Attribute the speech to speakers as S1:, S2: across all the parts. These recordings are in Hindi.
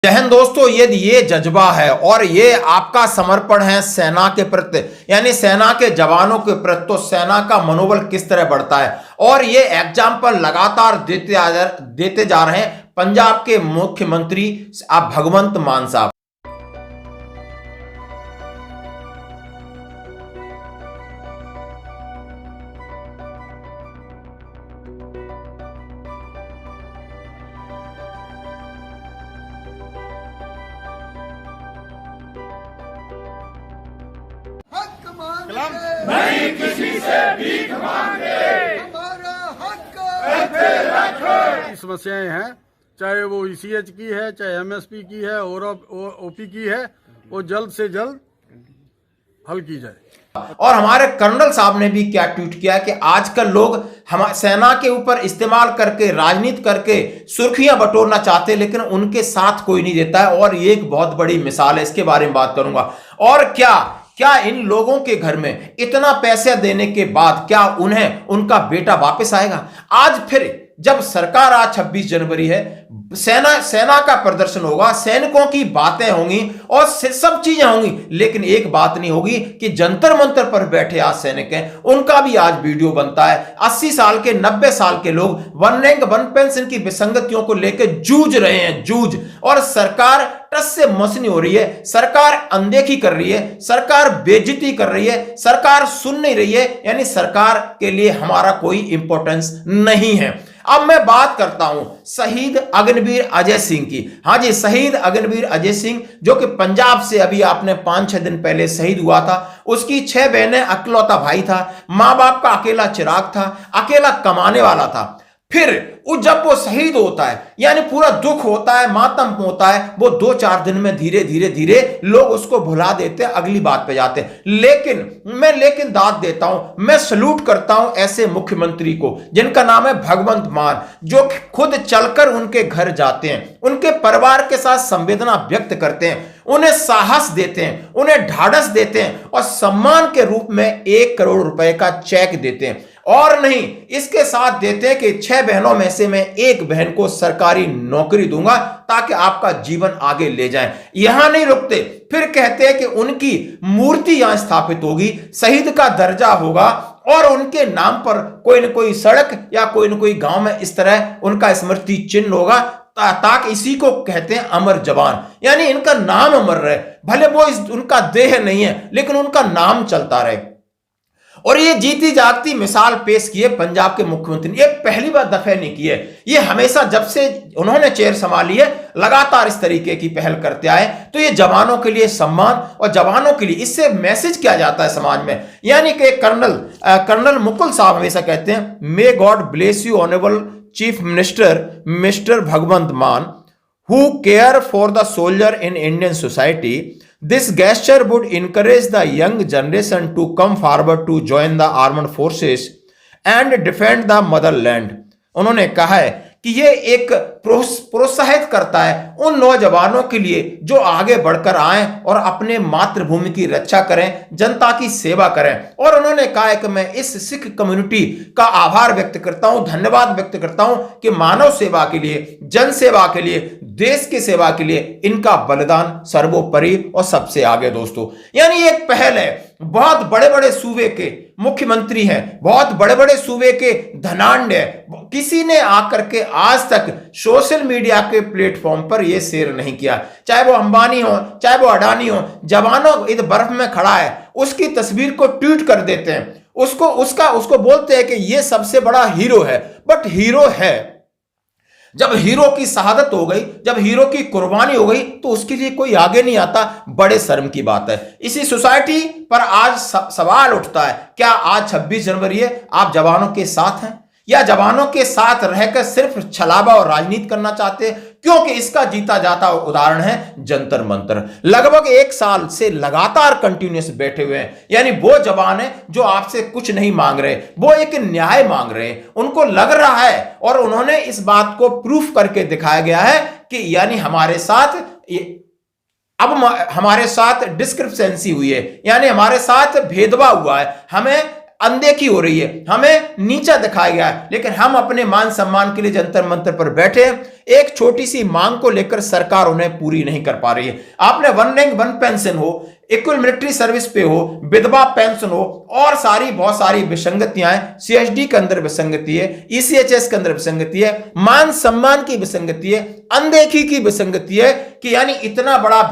S1: जय हिंद दोस्तों, यदि ये जज्बा है और ये आपका समर्पण है सेना के प्रति, यानी सेना के जवानों के प्रति, तो सेना का मनोबल किस तरह बढ़ता है। और ये एग्जाम्पल लगातार देते जा रहे हैं पंजाब के मुख्यमंत्री आप भगवंत मान साहब।
S2: हक मांगते नहीं, किसी से भीख मांगते, हमारा हक
S3: की समस्याएं हैं, चाहे वो ईसीएच की है, चाहे एमएसपी की है और ओपी की है, वो जल्द से जल्द हल की जाए।
S1: और हमारे कर्नल साहब ने भी क्या ट्वीट किया कि आजकल लोग हम सेना के ऊपर इस्तेमाल करके राजनीति करके सुर्खियां बटोरना चाहते हैं, लेकिन उनके साथ कोई नहीं देता है। और ये एक बहुत बड़ी मिसाल है, इसके बारे में बात करूंगा। और क्या इन लोगों के घर में इतना पैसे देने के बाद क्या उन्हें उनका बेटा वापस आएगा? आज फिर जब सरकार, आज 26 जनवरी है, सेना का प्रदर्शन होगा, सैनिकों की बातें होंगी और सब चीजें होंगी, लेकिन एक बात नहीं होगी कि जंतर मंतर पर बैठे आज सैनिक हैं, उनका भी आज वीडियो बनता है। 80 साल के 90 साल के लोग वन रैंक वन पेंशन की विसंगतियों को लेकर जूझ रहे हैं, और सरकार टस से मस नहीं हो रही है, सरकार अनदेखी कर रही है, सरकार बेइज्जती कर रही है, सरकार सुन नहीं रही है, यानी सरकार के लिए हमारा कोई इंपॉर्टेंस नहीं है। अब मैं बात करता हूं शहीद अग्निवीर अजय सिंह की। हां जी, शहीद अग्निवीर अजय सिंह जो कि पंजाब से अभी आपने 5-6 दिन पहले शहीद हुआ था। उसकी 6 बहनें, अकेलौता भाई था, मां बाप का अकेला चिराग था, अकेला कमाने वाला था। फिर जब वो शहीद होता है, यानी पूरा दुख होता है, मातम होता है, वो 2-4 दिन में धीरे लोग उसको भुला देते हैं, अगली बात पे जाते हैं। लेकिन दाद देता हूं, मैं सल्यूट करता हूं ऐसे मुख्यमंत्री को जिनका नाम है भगवंत मान, जो खुद चलकर उनके घर जाते हैं, उनके परिवार के साथ संवेदना व्यक्त करते हैं, उन्हें साहस देते हैं, उन्हें ढाढ़स देते हैं और सम्मान के रूप में 1 करोड़ रुपए का चेक देते हैं। और नहीं, इसके साथ देते हैं कि 6 बहनों में से मैं 1 बहन को सरकारी नौकरी दूंगा ताकि आपका जीवन आगे ले जाए। यहां नहीं रुकते, फिर कहते हैं कि उनकी मूर्ति यहां स्थापित होगी, शहीद का दर्जा होगा और उनके नाम पर कोई न कोई सड़क या कोई न कोई गांव में इस तरह उनका स्मृति चिन्ह होगा, ताकि इसी को कहते हैं अमर जवान, यानी इनका नाम अमर रहे। भले वो उनका देह नहीं है, लेकिन उनका नाम चलता रहे। और ये जीती जागती मिसाल पेश की है पंजाब के मुख्यमंत्री ने। ये पहली बार दफे नहीं की है, ये हमेशा जब से उन्होंने चेयर संभाली है लगातार इस तरीके की पहल करते आए। तो ये जवानों के लिए सम्मान और जवानों के लिए इससे मैसेज किया जाता है समाज में, यानी कि कर्नल मुकुल साहब हमेशा कहते हैं, may God bless you honourable chief minister mister Bhagwant Mann who care for the soldier in Indian society. This gesture would encourage the young generation to come forward to join the armed forces and defend the motherland. उन्होंने कहा है कि ये एक प्रोत्साहित करता है उन नौजवानों के लिए जो आगे बढ़कर आए और अपने मातृभूमि की रक्षा करें, जनता की सेवा करें। और उन्होंने कहा है कि मैं इस सिख कम्युनिटी का आभार व्यक्त करता हूं, धन्यवाद व्यक्त करता हूं कि मानव सेवा के लिए, जन सेवा के लिए, देश की सेवा के लिए इनका बलिदान सर्वोपरि और सबसे आगे। दोस्तों, यानी एक पहल है, बहुत बड़े बड़े सूबे के मुख्यमंत्री हैं, बहुत बड़े बड़े सूबे के धनाढ्य है, किसी ने आकर के आज तक सोशल मीडिया के प्लेटफॉर्म पर यह शेयर नहीं किया, चाहे वो अंबानी हो, चाहे वो अडानी हो। जवानों इधर बर्फ में खड़ा है, उसकी तस्वीर को ट्वीट कर देते हैं, उसको बोलते हैं कि यह सबसे बड़ा हीरो है। बट हीरो है, जब हीरो की शहादत हो गई, जब हीरो की कुर्बानी हो गई, तो उसके लिए कोई आगे नहीं आता। बड़े शर्म की बात है। इसी सोसाइटी पर आज सवाल उठता है, क्या आज 26 जनवरी है, आप जवानों के साथ हैं या जवानों के साथ रहकर सिर्फ छलावा और राजनीति करना चाहते हैं? क्योंकि इसका जीता जाता उदाहरण है जंतर मंतर। लगभग 1 साल से लगातार कंटिन्यूस बैठे हुए हैं, यानी वो जवान है जो आपसे कुछ नहीं मांग रहे, वो एक न्याय मांग रहे हैं। उनको लग रहा है और उन्होंने इस बात को प्रूफ करके दिखाया गया है कि यानी हमारे साथ डिस्क्रिप्शंसी हुई है, यानी हमारे साथ भेदभाव हुआ है, हमें अनदेखी हो रही है, हमें नीचा दिखाया गया है, लेकिन हम अपने मान सम्मान के लिए जंतर मंतर पर बैठे हैं। एक छोटी सी मांग को लेकर सरकार उन्हें पूरी नहीं कर पा रही है। आपने वन रैंक वन पेंशन हो, इक्वल मिलिट्री सर्विस पे हो, विधवा पेंशन हो और बहुत सारी विसंगतियां हैं। सीएसडी के अंदर विसंगति है, ईसीएचएस के अंदर विसंगति है, मान सम्मान की विसंगति है, अनदेखी की विसंगति है कि यानी इतना बड़ा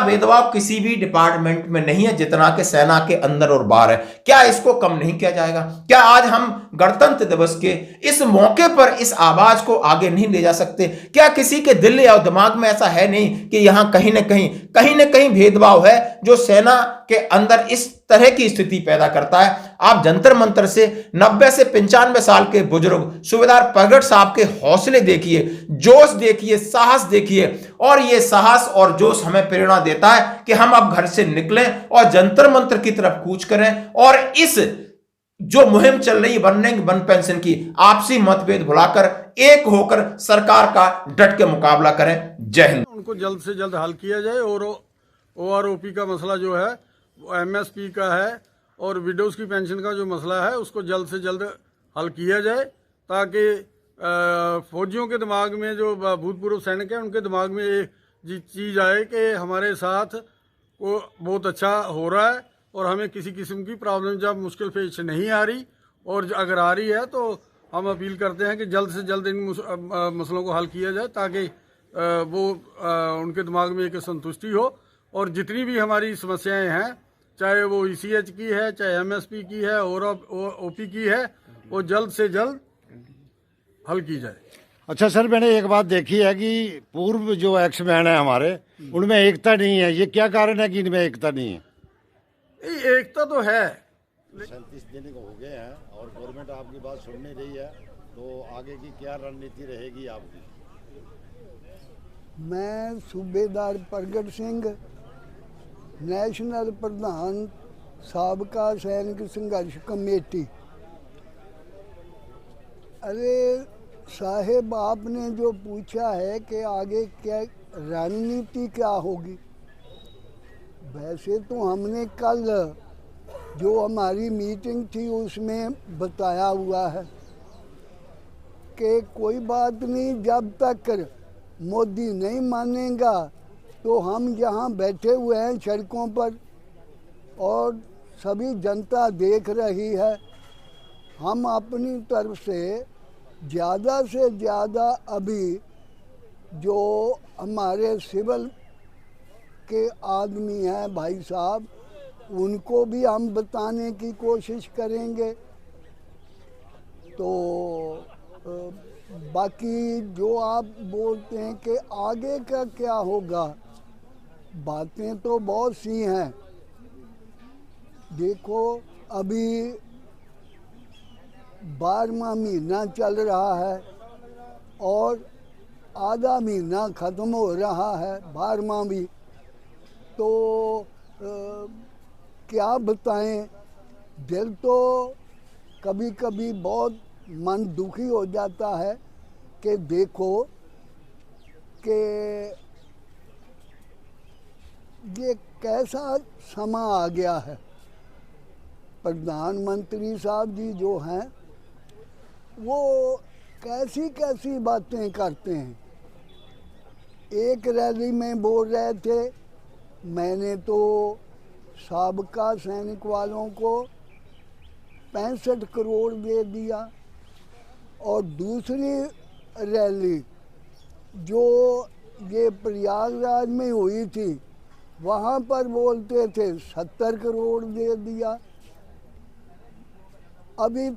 S1: भेदभाव किसी भी डिपार्टमेंट में नहीं है जितना कि सेना के अंदर और बाहर है। क्या इसको कम नहीं किया जाएगा? क्या आज हम गणतंत्र दिवस के इस मौके पर इस आवाज को आगे नहीं ले जा सकते? क्या किसी के दिल या दिमाग में ऐसा है नहीं कि यहां कहीं ना कहीं भेदभाव है जो सेना के अंदर इस तरह की स्थिति पैदा करता है? आप जंतर मंतर से 90 से 95 साल के बुजुर्ग सूबेदार प्रगट साहब के हौसले देखिए, जोश देखिए, साहस देखिए, और ये साहस और जोश हमें प्रेरणा देता है कि हम अब घर से निकलें और जंतर मंतर की तरफ कूच करें और इस जो मुहिम चल रही है वन रैंक वन पेंशन की, आपसी मतभेद भुलाकर एक होकर सरकार का डट के मुकाबला करें। जय हिंद।
S3: उनको जल्द से जल्द हल किया जाए और ओआरओपी का मसला जो है वो एमएसपी का है और विडोज की पेंशन का जो मसला है उसको जल्द से जल्द हल किया जाए, ताकि फौजियों के दिमाग में, जो भूतपूर्व सैनिक हैं, उनके दिमाग में ये चीज़ आए कि हमारे साथ वो बहुत अच्छा हो रहा है और हमें किसी किस्म की प्रॉब्लम जब मुश्किल पेश नहीं आ रही, और अगर आ रही है तो हम अपील करते हैं कि जल्द से जल्द इन मसलों को हल किया जाए, ताकि उनके दिमाग में एक संतुष्टि हो। और जितनी भी हमारी समस्याएं हैं, चाहे वो ईसीएच की है, चाहे एमएसपी की है और ओपी की है, वो जल्द से जल्द हल की जाए।
S4: अच्छा सर, मैंने एक बात देखी है कि पूर्व जो एक्समैन है हमारे, उनमें एकता नहीं है। ये क्या कारण है कि इनमें एकता नहीं है?
S3: एकता तो है,
S4: 37 दिन हो गए हैं और गवर्नमेंट आपकी बात सुन नहीं रही है, तो आगे की क्या रणनीति रहेगी आपकी?
S2: मैं सूबेदार प्रगट सिंह, नेशनल प्रधान साबका सैनिक संघर्ष कमेटी। अरे साहेब, आपने जो पूछा है कि आगे क्या रणनीति क्या होगी, वैसे तो हमने कल जो हमारी मीटिंग थी उसमें बताया हुआ है कि कोई बात नहीं, जब तक मोदी नहीं मानेगा तो हम यहाँ बैठे हुए हैं सड़कों पर और सभी जनता देख रही है। हम अपनी तरफ से ज़्यादा अभी जो हमारे सिविल के आदमी हैं भाई साहब, उनको भी हम बताने की कोशिश करेंगे। तो बाकी जो आप बोलते हैं कि आगे का क्या होगा, बातें तो बहुत सी हैं। देखो, अभी 12वां महीना चल रहा है और आधा महीना ख़त्म हो रहा है, 12वां भी। तो क्या बताएं, दिल तो कभी कभी बहुत मन दुखी हो जाता है कि देखो कि ये कैसा समा आ गया है। प्रधानमंत्री साहब जी जो हैं वो कैसी बातें करते हैं। एक रैली में बोल रहे थे, मैंने तो साबका सैनिक वालों को 65 करोड़ दे दिया, और दूसरी रैली जो ये प्रयागराज में हुई थी वहाँ पर बोलते थे 70 करोड़ दे दिया। अभी